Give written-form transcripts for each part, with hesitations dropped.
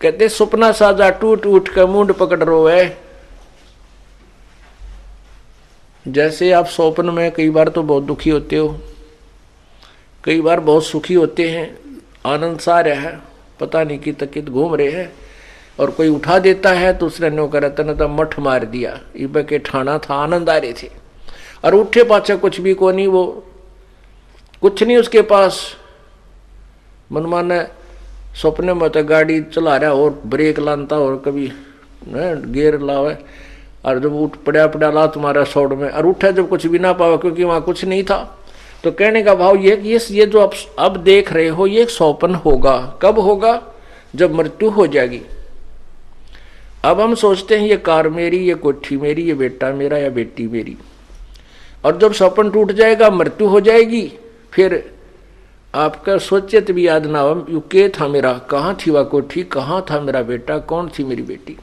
कहते सपना साजा टूट उठ कर मुंड पकड़ रोवे। जैसे आप स्वप्न में कई बार तो बहुत दुखी होते हो, कई बार बहुत सुखी होते हैं, आनंद सा रहा है, पता नहीं कि तकित घूम रहे हैं, और कोई उठा देता है तो उसने नो कर तन तो मठ मार दिया, इब के ठाना था, आनंद आ रहे थे, और उठे पाछा कुछ भी को नहीं, वो कुछ नहीं उसके पास। मनमाना सपने में तो गाड़ी चला रहा और ब्रेक लानता और कभी गियर लावे, और जब उठ पड़ा ला तुम्हारा शॉर्ट में, और उठा जब कुछ भी ना पावा क्योंकि वहां कुछ नहीं था। तो कहने का भाव ये जो आप अब देख रहे हो ये एक स्वप्न होगा। कब होगा? जब मृत्यु हो जाएगी। अब हम सोचते हैं ये कार मेरी, ये कोठी मेरी, ये बेटा मेरा या बेटी मेरी, और जब स्वप्न टूट जाएगा, मृत्यु हो जाएगी, फिर आपका सोचित भी याद ना हो यू के था मेरा, कहाँ थी वह कोठी, कहाँ था मेरा बेटा, कौन थी मेरी बेटी।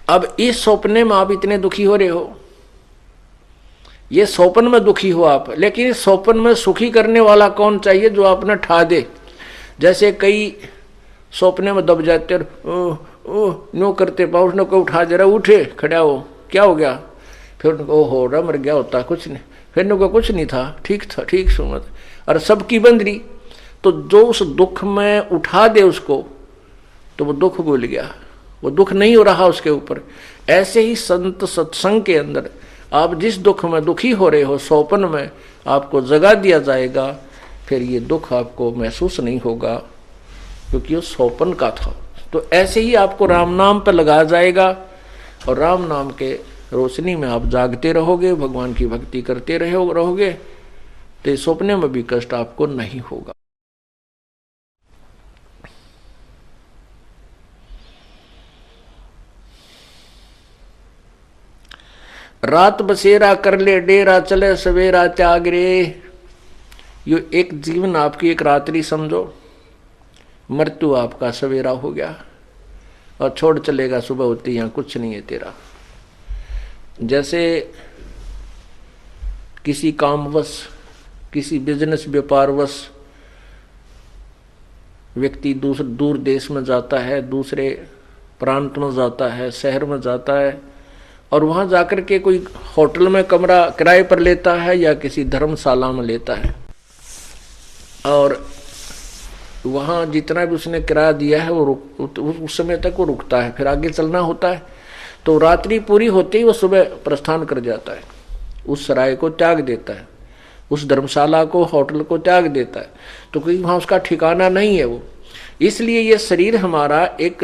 अब इस सपने में आप इतने दुखी हो रहे हो, ये स्वप्न में दुखी हो आप, लेकिन इस स्वप्न में सुखी करने वाला कौन चाहिए जो आपने ठा दे। जैसे कई सपने में दब जाते और नो करते पाउस न को उठा जरा, उठे खड़ा हो, क्या हो गया, फिर उनको हो रहा मर गया होता कुछ नहीं, फिर उनको कुछ नहीं था, ठीक था, ठीक सुमत, और सबकी बंदरी। तो जो उस दुख में उठा दे उसको, तो वो दुख भूल गया, वो दुख नहीं हो रहा उसके ऊपर। ऐसे ही संत सत्संग के अंदर आप जिस दुख में दुखी हो रहे हो, स्वप्न में आपको जगा दिया जाएगा, फिर ये दुख आपको महसूस नहीं होगा क्योंकि वो स्वप्न का था। तो ऐसे ही आपको राम नाम पर लगाया जाएगा, और राम नाम के रोशनी में आप जागते रहोगे, भगवान की भक्ति करते रहोगे, तो सपने में भी कष्ट आपको नहीं होगा। रात बसेरा कर ले डेरा, चले सवेरा त्याग रे। यो एक जीवन आपकी एक रात्रि समझो, मृत्यु आपका सवेरा हो गया, और छोड़ चलेगा सुबह होती, यहाँ कुछ नहीं है तेरा। जैसे किसी कामवश, किसी बिजनेस व्यापारवश व्यक्ति दूर देश में जाता है, दूसरे प्रांत में जाता है, शहर में जाता है, और वहां जाकर के कोई होटल में कमरा किराए पर लेता है या किसी धर्मशाला में लेता है, और वहां जितना भी उसने किराया दिया है वो उस समय तक वो रुकता है, फिर आगे चलना होता है। तो रात्रि पूरी होते ही वो सुबह प्रस्थान कर जाता है, उस सराय को त्याग देता है, उस धर्मशाला को, होटल को त्याग देता है, तो कोई वहां उसका ठिकाना नहीं है वो। इसलिए ये शरीर हमारा एक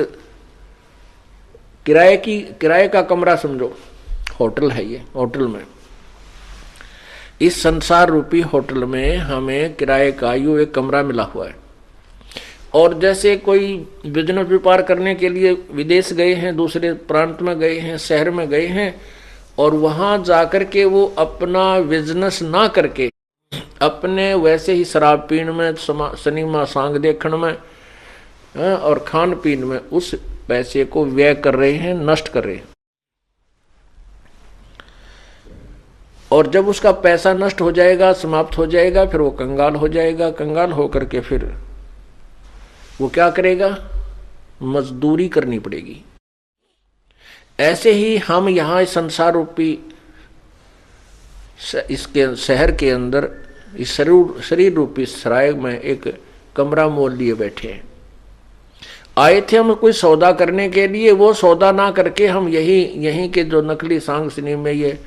किराए का कमरा समझो, होटल है ये। होटल में, इस संसार रूपी होटल में हमें किराए का यूं एक कमरा मिला हुआ है। और जैसे कोई बिजनेस व्यापार करने के लिए विदेश गए हैं, दूसरे प्रांत में गए हैं, शहर में गए हैं, और वहां जाकर के वो अपना बिजनेस ना करके अपने वैसे ही शराब पीने में, सिनेमा सांग देखने में और खान पीन में उस पैसे को व्यय कर रहे हैं, नष्ट कर रहे हैं। और जब उसका पैसा नष्ट हो जाएगा, समाप्त हो जाएगा, फिर वो कंगाल हो जाएगा। कंगाल होकर के फिर वो क्या करेगा? मजदूरी करनी पड़ेगी। ऐसे ही हम यहाँ इस संसार रूपी इसके शहर के अंदर इस शरीर रूपी सराय में एक कमरा मोल लिए बैठे हैं। आए थे हम कोई सौदा करने के लिए, वो सौदा ना करके हम यहीं के जो नकली सांग सिनेमा में ये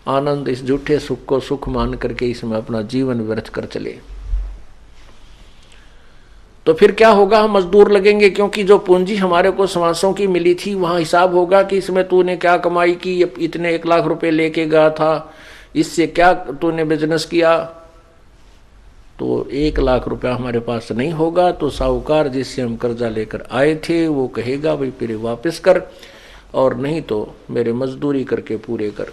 आनंद, इस झूठे सुख को सुख मान करके इसमें अपना जीवन व्यर्थ कर चले। तो फिर क्या होगा? हम मजदूर लगेंगे, क्योंकि जो पूंजी हमारे को समासों की मिली थी वहां हिसाब होगा कि इसमें तूने क्या कमाई की, इतने 1 लाख रुपए लेके गया था, इससे क्या तूने बिजनेस किया। तो 1 लाख रुपया हमारे पास नहीं होगा, तो साहूकार जिससे हम कर्जा लेकर आए थे वो कहेगा भाई फिर वापस कर, और नहीं तो मेरे मजदूरी करके पूरे कर।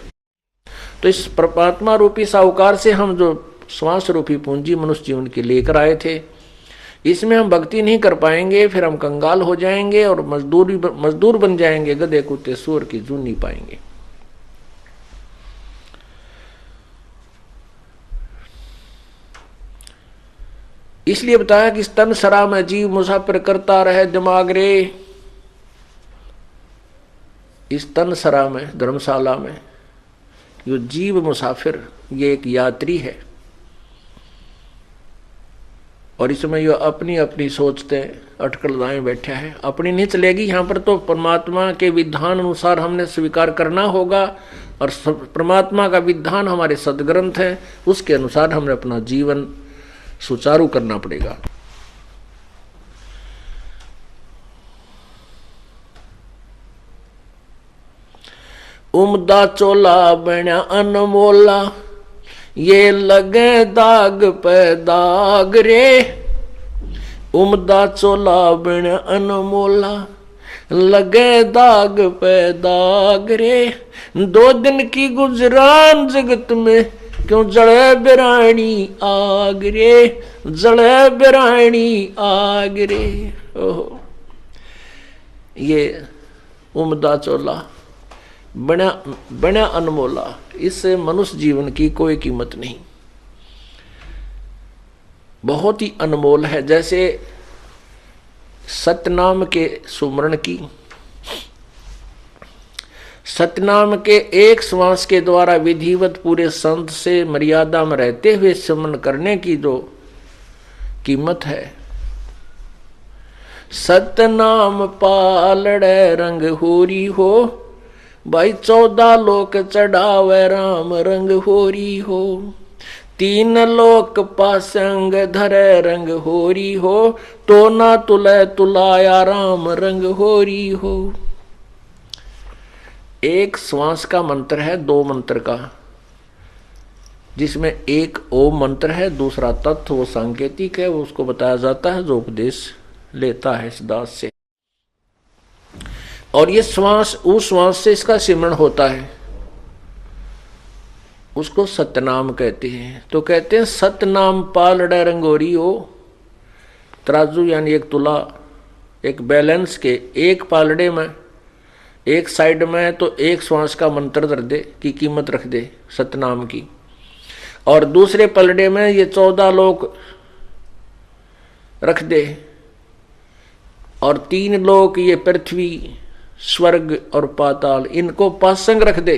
तो इस परमात्मा रूपी साहूकार से हम जो श्वास रूपी पूंजी मनुष्य जीवन की लेकर आए थे, इसमें हम भक्ति नहीं कर पाएंगे, फिर हम कंगाल हो जाएंगे और मजदूर बन जाएंगे, गधे कुत्ते सूअर की जून नहीं पाएंगे। इसलिए बताया कि तन सरा में जीव मुसाफिर करता रहे दिमाग रे। इस तन सरा में, धर्मशाला में, यो जीव मुसाफिर, ये एक यात्री है और इसमें यो अपनी अपनी सोचते अटकल दाएं बैठा है। अपनी नहीं चलेगी यहाँ पर, तो परमात्मा के विधान अनुसार हमने स्वीकार करना होगा और परमात्मा का विधान हमारे सदग्रंथ है, उसके अनुसार हमें अपना जीवन सुचारू करना पड़ेगा। उमदा चोला बना अनमोला, ये लगे दाग पे दाग रे। उमदा चोला बना अनमोला, लगे दाग पे दाग रे। 2 दिन की गुजरान जगत में, क्यों जड़े बिरानी आग रे, जड़े बिरानी आग रे। ओहो, ये उमदा चोला बना बना अनमोला, इससे मनुष्य जीवन की कोई कीमत नहीं, बहुत ही अनमोल है। जैसे सतनाम के सुमरण की, सतनाम के एक श्वास के द्वारा विधिवत पूरे संत से मर्यादा में रहते हुए सुमरण करने की जो कीमत है। सतनाम पालड़े रंग होरी हो, भाई 14 लोक चढ़ावे राम रंग होरी हो। 3 लोक पासंग धरे रंग होरी हो, तो ना तुले तुलाया राम रंग होरी हो। एक श्वास का मंत्र है 2 मंत्र का, जिसमें एक ओम मंत्र है, दूसरा तत्व वो सांकेतिक है, वो उसको बताया जाता है जो उपदेश लेता है इस दास से। और ये श्वास, उस श्वास से इसका सिमरण होता है, उसको सतनाम कहते हैं। तो कहते हैं सतनाम पालड़ा रंगोरी हो। तराजू यानी एक तुला, एक बैलेंस के एक पालड़े में, एक साइड में तो एक श्वास का मंत्र धर दे की कीमत रख दे सतनाम की, और दूसरे पलड़े में ये 14 लोक रख दे, और 3 लोक ये पृथ्वी, स्वर्ग और पाताल, इनको पासंग रख दे।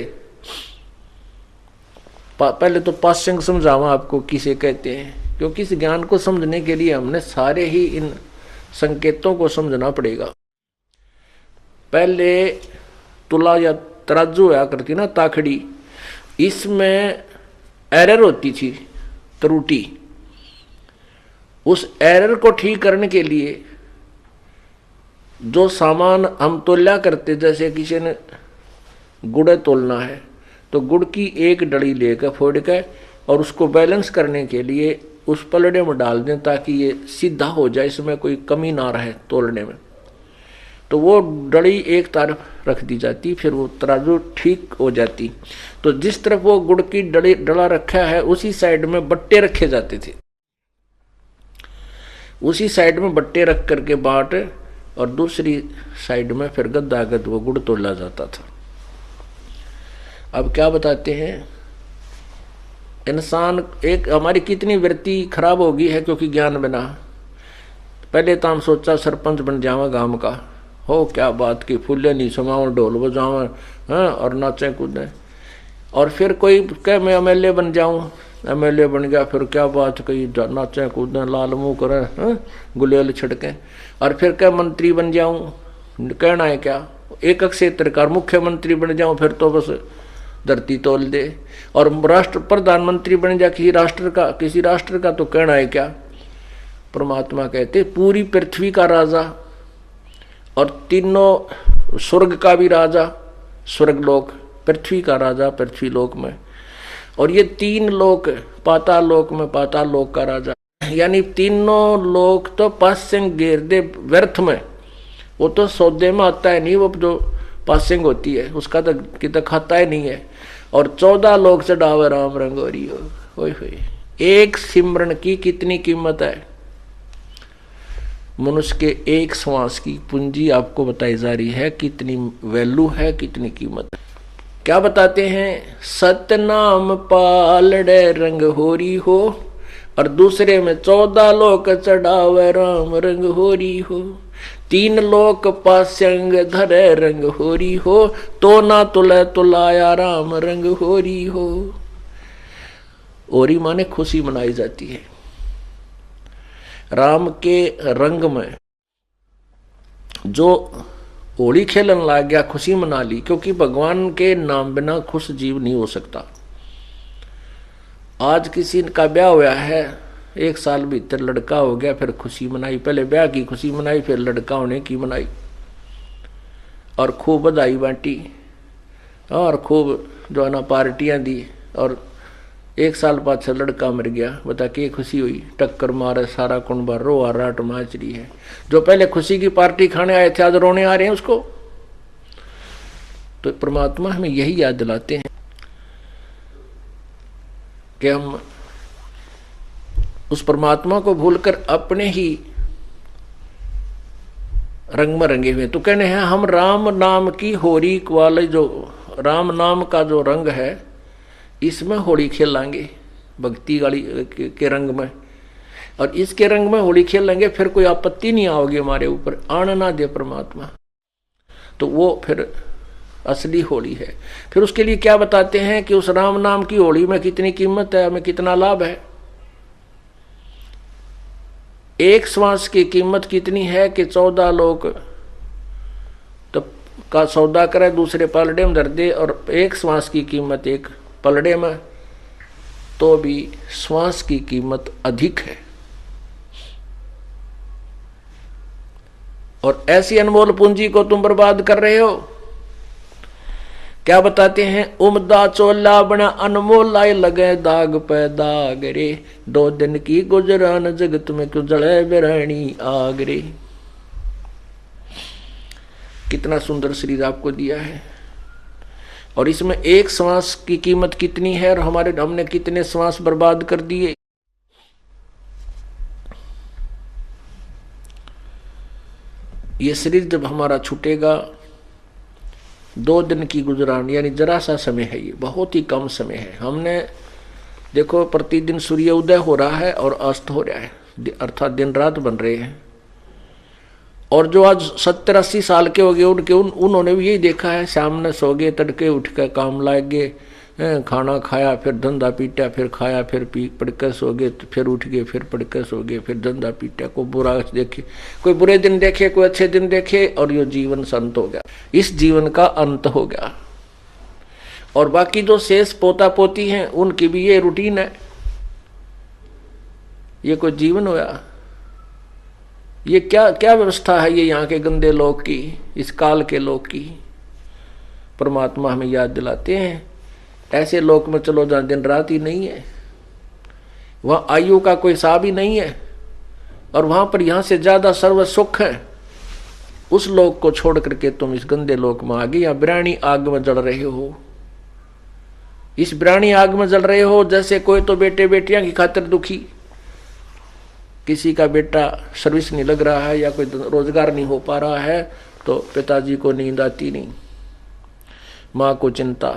पहले तो पासंग समझावा आपको किसे कहते हैं, क्योंकि इस ज्ञान को समझने के लिए हमने सारे ही इन संकेतों को समझना पड़ेगा। पहले तुला या तराजू होया करती ना, ताखड़ी, इसमें एरर होती थी, त्रुटि। उस एरर को ठीक करने के लिए जो सामान हम तोला करते, जैसे किसी ने गुड़ तोलना है तो गुड़ की एक डली लेकर फोड़ के और उसको बैलेंस करने के लिए उस पलड़े में डाल दें ताकि ये सीधा हो जाए, इसमें कोई कमी ना रहे तोलने में। तो वो डली एक तरफ रख दी जाती, फिर वो तराजू ठीक हो जाती। तो जिस तरफ वो गुड़ की डला रखा है उसी साइड में बट्टे रखे जाते थे, उसी साइड में बट्टे रख करके बाट, और दूसरी साइड में फिर गद्दागद वो गुड़ तोला जाता था। अब क्या बताते हैं, इंसान एक हमारी कितनी वृत्ति खराब होगी है क्योंकि ज्ञान बिना। पहले तो हम सोचा सरपंच बन जावा गांव का, हो क्या बात की, फूले नहीं समाओ, ढोल बजाओ, हाँ, और नाचे कूदें। और फिर कोई कह मैं एमएलए बन जाऊं, एमएलए बन गया, फिर क्या बात कही, नाचे कूदें, लाल मुंह करें, हाँ, गुलेल छिड़कें। और फिर क्या मंत्री बन जाऊं, कहना है क्या, एक क्षेत्र का मुख्यमंत्री बन जाऊं, फिर तो बस धरती तोल दे। और राष्ट्र प्रधानमंत्री बन जा किसी राष्ट्र का तो कहना है क्या। परमात्मा कहते पूरी पृथ्वी का राजा और तीनों स्वर्ग का भी राजा, स्वर्गलोक, पृथ्वी का राजा पृथ्वी लोक में, और ये 3 लोक पाताल लोक में पाताल लोक का राजा। यानी तीनों लोक तो पासिंग घेर दे व्यर्थ में, वो तो सौदे में आता है नहीं, वो जो पासिंग होती है उसका तो कितना खाता ही नहीं है। और 14 लोक चढ़ावे राम रंगोरी हो। एक सिमरन की कितनी कीमत है, मनुष्य के एक श्वास की पूंजी आपको बताई जा रही है, कितनी वैल्यू है, कितनी कीमत है। क्या बताते हैं, सतनाम पालड़े रंग होरी हो, और दूसरे में 14 लोक चढ़ावे राम रंग होरी हो, 3 लोक पास्यंग धरे रंग होरी हो, तो ना तुले तुलाया राम रंग होरी हो। होरी माने खुशी मनाई जाती है। राम के रंग में जो होली खेलन लग गया, खुशी मना ली, क्योंकि भगवान के नाम बिना खुश जीव नहीं हो सकता। आज किसी का ब्याह हुआ है, 1 साल भीतर लड़का हो गया, फिर खुशी मनाई, पहले ब्याह की खुशी मनाई, फिर लड़का होने की मनाई, और खूब बधाई बांटी और खूब जो है ना पार्टियां दी, और 1 साल पाछे लड़का मर गया। बता के खुशी हुई, टक्कर मारे सारा कुंबा, रोआ राट माच रही है। जो पहले खुशी की पार्टी खाने आए थे आज रोने आ रहे हैं उसको। तो परमात्मा हमें यही याद दिलाते हैं कि हम उस परमात्मा को भूलकर अपने ही रंग में रंगे हुए। तो कहने हैं हम राम नाम की होली वाले, जो राम नाम का जो रंग है इसमें होली खेलेंगे, भक्ति वाली के रंग में, और इसके रंग में होली खेल लेंगे, फिर कोई आपत्ति नहीं आओगी हमारे ऊपर, आना ना दे परमात्मा। तो वो फिर असली होली है। फिर उसके लिए क्या बताते हैं कि उस राम नाम की होली में कितनी कीमत है, हमें कितना लाभ है। एक श्वास की कीमत कितनी है कि 14 लोग तो का सौदा करे, दूसरे पलड़े में धर दे, और एक श्वास की कीमत एक पलड़े में, तो भी श्वास की कीमत अधिक है। और ऐसी अनमोल पूंजी को तुम बर्बाद कर रहे हो। क्या बताते हैं, उमदा चोला बना अनमोल लाए लगे दाग पे दाग रे, 2 दिन की गुजरान जगत में क्यों जले बिरानी आग रे। कितना सुंदर शरीर आपको दिया है, और इसमें एक श्वास की कीमत कितनी है, और हमने कितने श्वास बर्बाद कर दिए। ये शरीर जब हमारा छूटेगा, 2 दिन की गुजरान, यानी जरा सा समय है, ये बहुत ही कम समय है। हमने देखो प्रतिदिन सूर्य उदय हो रहा है और अस्त हो रहा है, अर्थात दिन रात बन रहे हैं। और जो आज 70-80 साल के हो गए उन्होंने भी यही देखा है, शाम ने सो गए, तड़के उठ कर काम लाग गए, खाना खाया, फिर धंधा पीटा, फिर खाया, फिर पढ़कर सो गए, फिर उठ गए, फिर पढ़कर सो गए, फिर धंधा पीटा। कोई बुरा देखे, कोई बुरे दिन देखे, कोई अच्छे दिन देखे, और ये जीवन संत हो गया, इस जीवन का अंत हो गया। और बाकी जो शेष पोता पोती हैं उनकी भी ये रूटीन है। ये कोई जीवन हुआ? ये क्या क्या व्यवस्था है ये यहाँ के गंदे लोग की, इस काल के लोग की। परमात्मा हमें याद दिलाते हैं, ऐसे लोक में चलो जहाँ दिन रात ही नहीं है, वहाँ आयु का कोई हिसाब ही नहीं है, और वहाँ पर यहाँ से ज्यादा सर्व सुख है। उस लोक को छोड़ करके तुम इस गंदे लोक में आ गए, या बिरानी आग में जल रहे हो। इस बिरानी आग में जल रहे हो जैसे कोई तो बेटे बेटियां की खातिर दुखी, किसी का बेटा सर्विस नहीं लग रहा है या कोई रोजगार नहीं हो पा रहा है तो पिताजी को नींद आती नहीं, माँ को चिंता,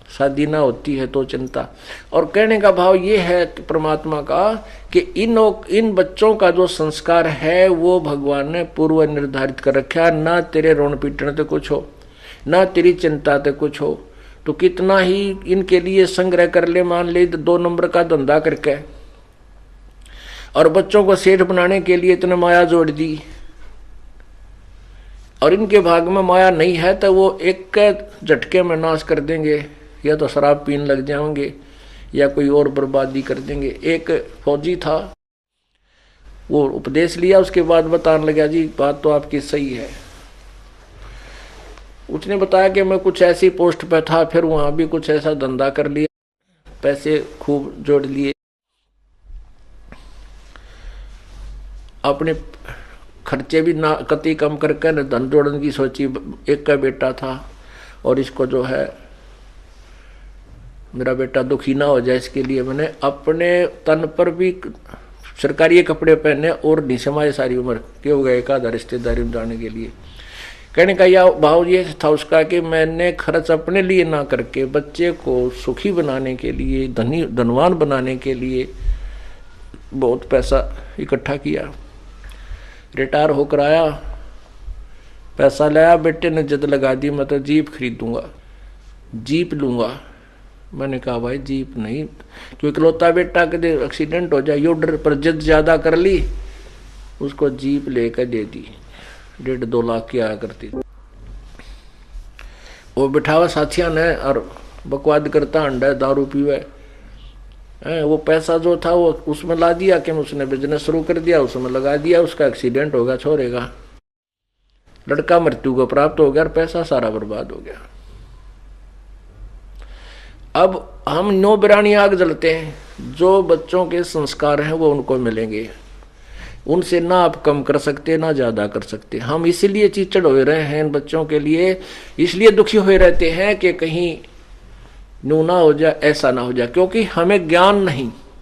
शादी ना होती है तो चिंता। और कहने का भाव ये है परमात्मा का कि इन बच्चों का जो संस्कार है वो भगवान ने पूर्व निर्धारित कर रखा, ना तेरे रोन पीटने ते कुछ हो, ना तेरी चिंता ते कुछ हो। तो कितना ही इनके लिए संग्रह कर ले, मान ले 2 नंबर का धंधा करके, और बच्चों को सेठ बनाने के लिए इतने माया जोड़ दी, और इनके भाग में माया नहीं है तो वो एक झटके में नाश कर देंगे, या तो शराब पीने लग जाएंगे या कोई और बर्बादी कर देंगे। एक फौजी था, वो उपदेश लिया, उसके बाद बताने लगा जी बात तो आपकी सही है। उसने बताया कि मैं कुछ ऐसी पोस्ट पे था, फिर वहां भी कुछ ऐसा धंधा कर लिया, पैसे खूब जोड़ लिए, अपने खर्चे भी ना कति कम करके न धन जोड़ने की सोची। एक का बेटा था और इसको जो है मेरा बेटा दुखी ना हो जाए इसके लिए मैंने अपने तन पर भी सरकारी कपड़े पहने और निशमाए सारी उम्र के हो गए, एक आधा रिश्तेदारी में जाने के लिए। कहने का यह भाव ये था उसका कि मैंने खर्च अपने लिए ना करके बच्चे को सुखी बनाने के लिए, धनवान बनाने के लिए बहुत पैसा इकट्ठा किया, रिटायर होकर आया, पैसा लाया, बेटे ने जिद लगा दी मैं तो जीप खरीदूंगा, जीप लूंगा। मैंने कहा भाई जीप नहीं, क्योंकि इकलौता बेटा कदे एक्सीडेंट हो जाए, यो डर पर जिद ज्यादा कर ली, उसको जीप लेकर दे दी। 1.5-2 लाख की आया करती। वो बिठावा साथिया ने और बकवाद करता, अंडा दारू पीवे। वो पैसा जो था वो उसमें ला दिया कि उसने बिजनेस शुरू कर दिया, उसमें लगा दिया, उसका एक्सीडेंट होगा, छोड़ेगा, लड़का मृत्यु को प्राप्त हो गया और पैसा सारा बर्बाद हो गया। अब हम 9 बिरानी आग जलते हैं, जो बच्चों के संस्कार हैं वो उनको मिलेंगे, उनसे ना आप कम कर सकते ना ज्यादा कर सकते। हम इसीलिए चिचड़ हो रहे हैं इन बच्चों के लिए, इसलिए दुखी हुए रहते हैं कि कहीं न्यू ना हो जाए, ऐसा ना हो जाए, क्योंकि हमें ज्ञान नहीं।